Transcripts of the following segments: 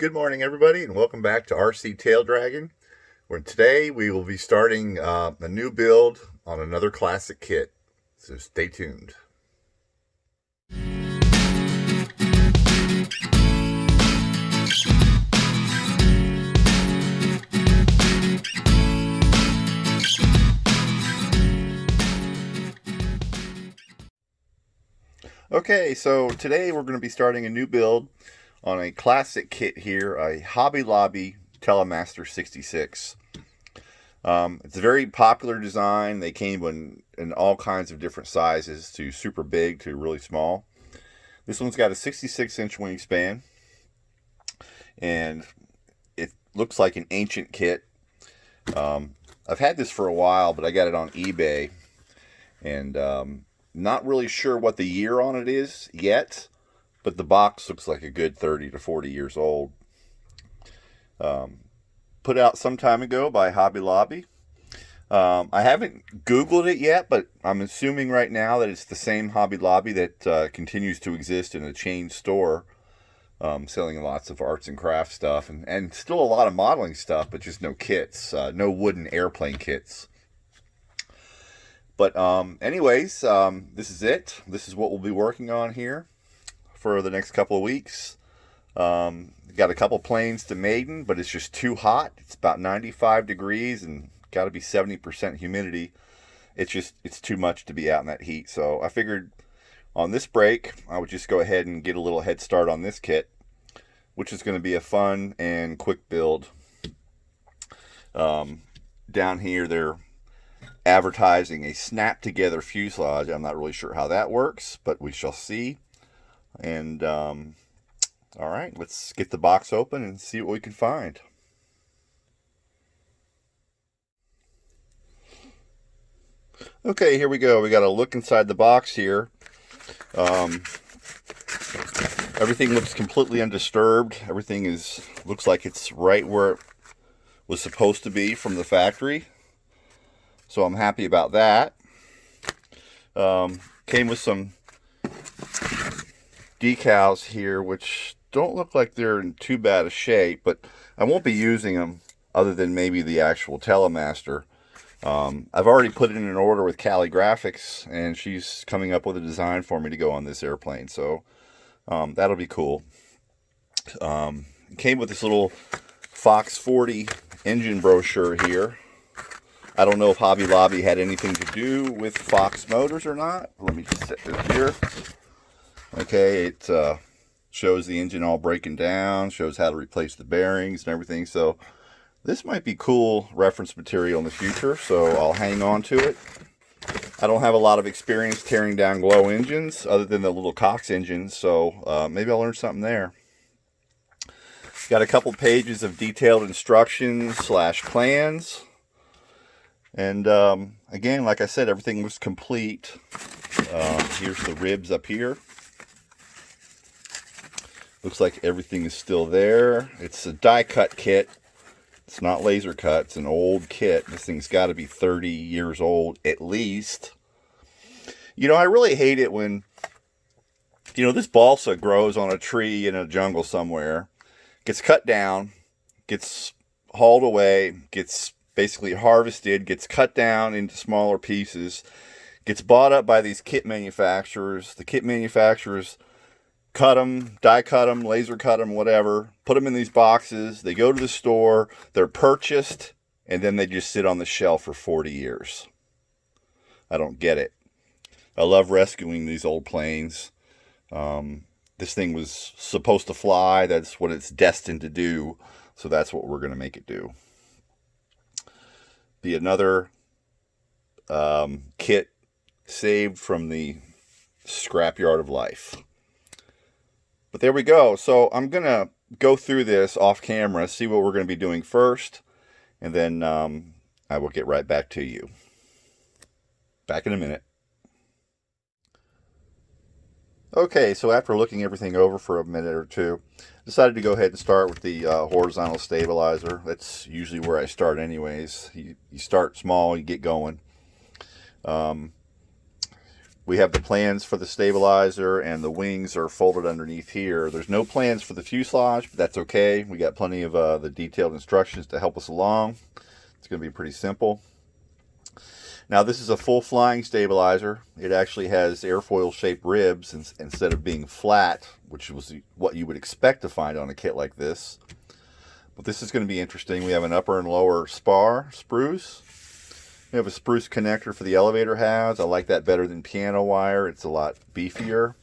Good morning, everybody, and welcome back to RC Taildraggin, where today we will be starting a new build on another classic kit. So stay tuned. Okay, so today we're going to be starting a new build on a classic kit here, a Hobby Lobby Telemaster 66. It's a very popular design. They came in all kinds of different sizes, to super big to really small. This one's got a 66-inch wingspan, and it looks like an ancient kit. I've had this for a while, but I got it on eBay, and not really sure what the year on it is yet, but the box looks like a good 30 to 40 years old. Put out some time ago by Hobby Lobby. I haven't Googled it yet, but I'm assuming right now that it's the same Hobby Lobby that continues to exist in a chain store, selling lots of arts and crafts stuff, and still a lot of modeling stuff, but just no kits, no wooden airplane kits. But anyways, this is it. This is what we'll be working on here for the next couple of weeks. Got a couple planes to maiden, but it's just too hot. It's about 95 degrees and got to be 70% humidity. It's too much to be out in that heat. So I figured on this break, I would just go ahead and get a little head start on this kit, which is going to be a fun and quick build. Down here, they're advertising a snap together fuselage. I'm not really sure how that works, but we shall see. And all right, let's get the box open and see what we can find. Okay, here we go. We got a look inside the box here. Everything looks completely undisturbed. Everything looks like it's right where it was supposed to be from the factory. So I'm happy about that. Came with some decals here, which don't look like they're in too bad a shape, but I won't be using them other than maybe the actual Telemaster. I've already put in an order with Cali Graphics, and she's coming up with a design for me to go on this airplane, so that'll be cool. Came with this little Fox 40 engine brochure here. I don't know if Hobby Lobby had anything to do with Fox motors or not. Let me just set this here. Okay, it shows the engine all breaking down, shows how to replace the bearings and everything. So this might be cool reference material in the future, so I'll hang on to it. I don't have a lot of experience tearing down glow engines other than the little Cox engines, so maybe I'll learn something there. Got a couple pages of detailed instructions / plans. And again, like I said, everything was complete. Here's the ribs up here. Looks like everything is still there. It's a die cut kit. It's not laser cut. It's an old kit. This thing's got to be 30 years old at least. You know, I really hate it when, you know, this balsa grows on a tree in a jungle somewhere, gets cut down, gets hauled away, gets basically harvested, gets cut down into smaller pieces, gets bought up by these kit manufacturers. The kit manufacturers cut them, die cut them, laser cut them, whatever, put them in these boxes. They go to the store, they're purchased, and then they just sit on the shelf for 40 years. I don't get it. I love rescuing these old planes. This thing was supposed to fly. That's what it's destined to do. So that's what we're going to make it do. Be another kit saved from the scrapyard of life. But there we go. So I'm going to go through this off camera, see what we're going to be doing first, and then I will get right back to you. Back in a minute. Okay, so after looking everything over for a minute or two, decided to go ahead and start with the horizontal stabilizer. That's usually where I start anyways. You start small, you get going. We have the plans for the stabilizer, and the wings are folded underneath here. There's no plans for the fuselage, but that's okay. We got plenty of the detailed instructions to help us along. It's going to be pretty simple. Now, this is a full flying stabilizer. It actually has airfoil shaped ribs instead of being flat, which was what you would expect to find on a kit like this. But this is going to be interesting. We have an upper and lower spruce. We have a spruce connector for the elevator halves. I like that better than piano wire. It's a lot beefier.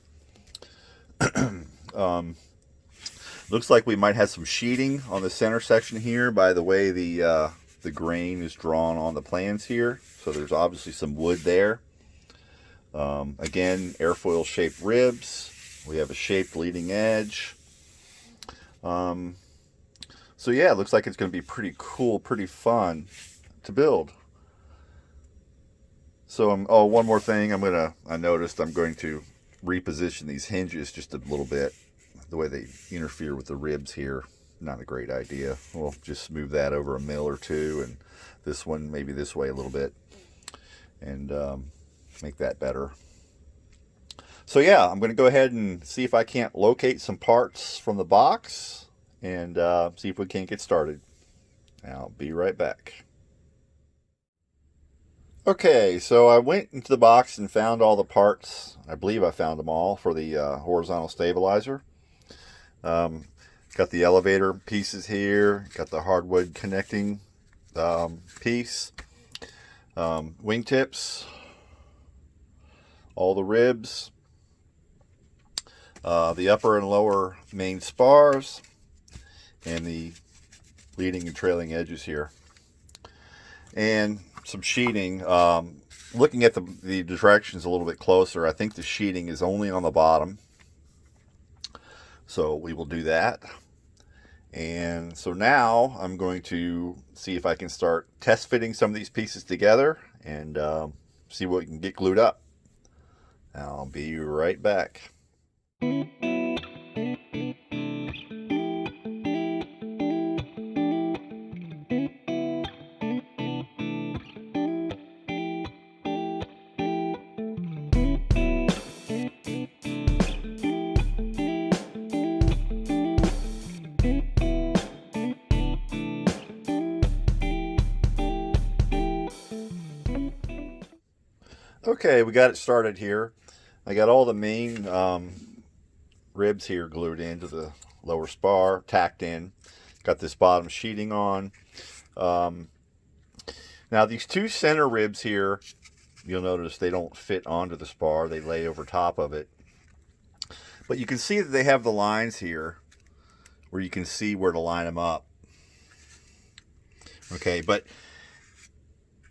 Looks like we might have some sheeting on the center section here by the way the grain is drawn on the plans here. So there's obviously some wood there. Again, airfoil shaped ribs. We have a shaped leading edge. So yeah, it looks like it's going to be pretty cool, pretty fun to build. So one more thing I noticed I'm going to reposition these hinges just a little bit. The way they interfere with the ribs here, not a great idea. We'll just move that over a mil or two, and this one maybe this way a little bit, and make that better. So yeah, I'm going to go ahead and see if I can't locate some parts from the box, and see if we can't get started. I'll be right back. Okay, so I went into the box and found all the parts. I believe I found them all for the horizontal stabilizer. Got the elevator pieces here. Got the hardwood connecting piece. Wingtips. All the ribs. The upper and lower main spars. And the leading and trailing edges here. And some sheeting. Looking at the directions a little bit closer, I think the sheeting is only on the bottom. So we will do that. And so now I'm going to see if I can start test fitting some of these pieces together and see what we can get glued up. I'll be right back. Okay, we got it started here. I got all the main ribs here glued into the lower spar, tacked in. Got this bottom sheeting on. Now these two center ribs here, you'll notice they don't fit onto the spar. They lay over top of it. But you can see that they have the lines here where you can see where to line them up. Okay, but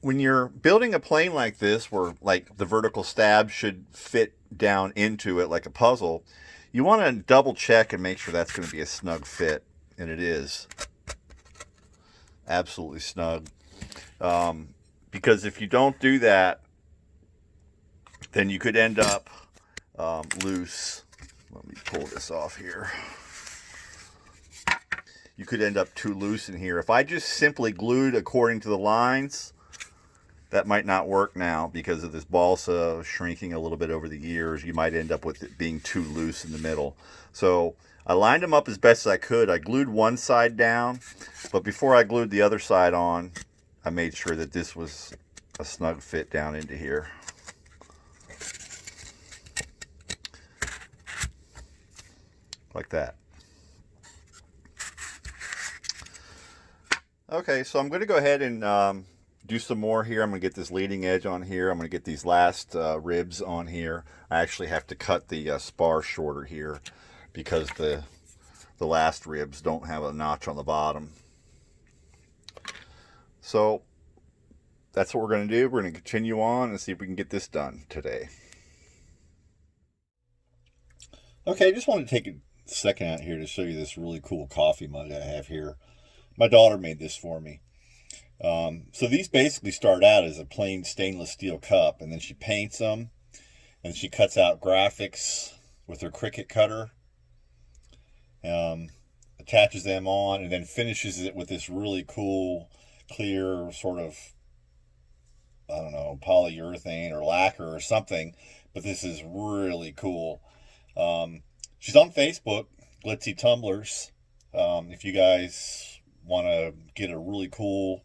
when you're building a plane like this, where like the vertical stab should fit down into it like a puzzle, you want to double check and make sure that's going to be a snug fit, and it is absolutely snug. Because if you don't do that, then you could end up loose. Let me pull this off here. You could end up too loose in here. If I just simply glued according to the lines, that might not work now because of this balsa shrinking a little bit over the years. You might end up with it being too loose in the middle. So I lined them up as best as I could. I glued one side down, but before I glued the other side on, I made sure that this was a snug fit down into here. Like that. Okay, so I'm going to go ahead and do some more here. I'm going to get this leading edge on here. I'm going to get these last ribs on here. I actually have to cut the spar shorter here because the last ribs don't have a notch on the bottom. So that's what we're going to do. We're going to continue on and see if we can get this done today. Okay, I just wanted to take a second out here to show you this really cool coffee mug I have here. My daughter made this for me. So these basically start out as a plain stainless steel cup, and then she paints them, and she cuts out graphics with her Cricut cutter, attaches them on, and then finishes it with this really cool, clear sort of, I don't know, polyurethane or lacquer or something, but this is really cool. She's on Facebook, Glitzy Tumblers. If you guys want to get a really cool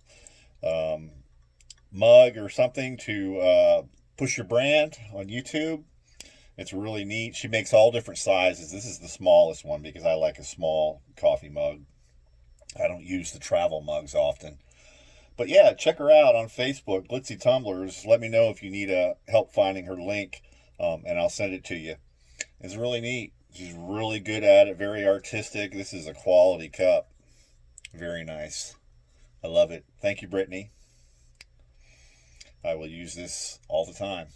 mug or something to push your brand on YouTube, it's really neat. She makes all different sizes. This is the smallest one because I like a small coffee mug. I don't use the travel mugs often. But yeah, check her out on Facebook, Glitzy Tumblers. Let me know if you need help finding her link, and I'll send it to you. It's really neat. She's really good at it, very artistic. This is a quality cup. Very nice. I love it. Thank you, Brittany. I will use this all the time.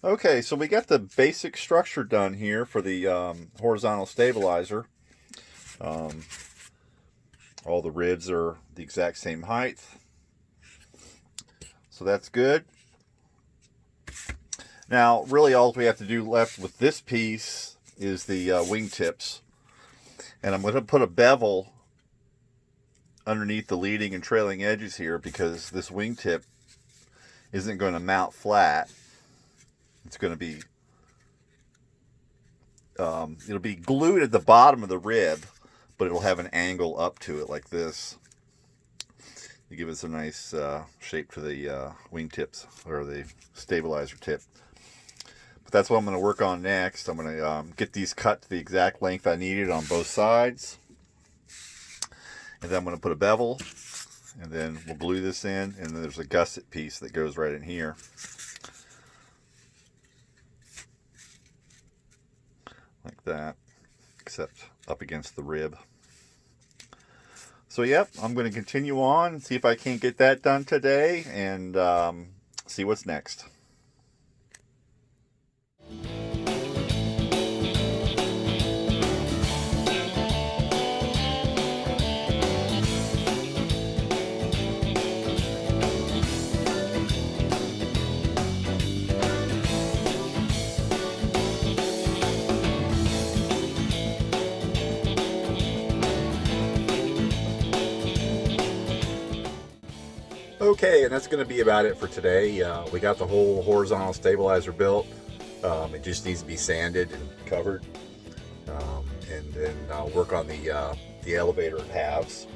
Okay, so we got the basic structure done here for the horizontal stabilizer. All the ribs are the exact same height, so that's good. Now, really all we have to do left with this piece is the wingtips. And I'm going to put a bevel underneath the leading and trailing edges here because this wingtip isn't going to mount flat. It's going to be, it'll be glued at the bottom of the rib, but it'll have an angle up to it like this. To give us a nice shape to the wingtips, or the stabilizer tip. But that's what I'm going to work on next. I'm going to get these cut to the exact length I needed on both sides. And then I'm going to put a bevel, and then we'll glue this in, and then there's a gusset piece that goes right in here. Like that, except up against the rib. So yep, I'm going to continue on, see if I can't get that done today, and see what's next. Okay, and that's going to be about it for today. We got the whole horizontal stabilizer built. It just needs to be sanded and covered, and then work on the elevator halves.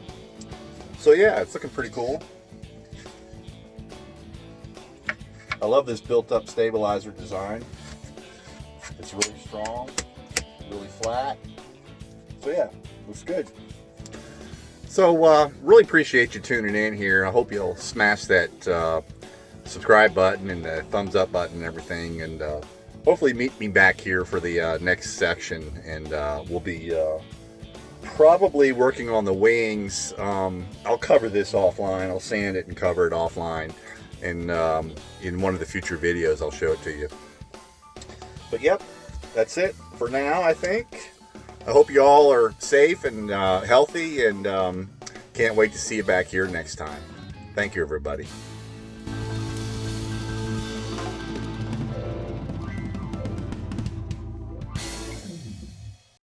So yeah, it's looking pretty cool. I love this built-up stabilizer design. It's really strong, really flat. So yeah, looks good. So really appreciate you tuning in here. I hope you'll smash that subscribe button and the thumbs up button and everything, and hopefully meet me back here for the next section, and we'll be probably working on the wings. I'll cover this offline. I'll sand it and cover it offline, and in one of the future videos I'll show it to you. But yep, that's it for now, I think. I hope you all are safe and healthy, and can't wait to see you back here next time. Thank you, everybody.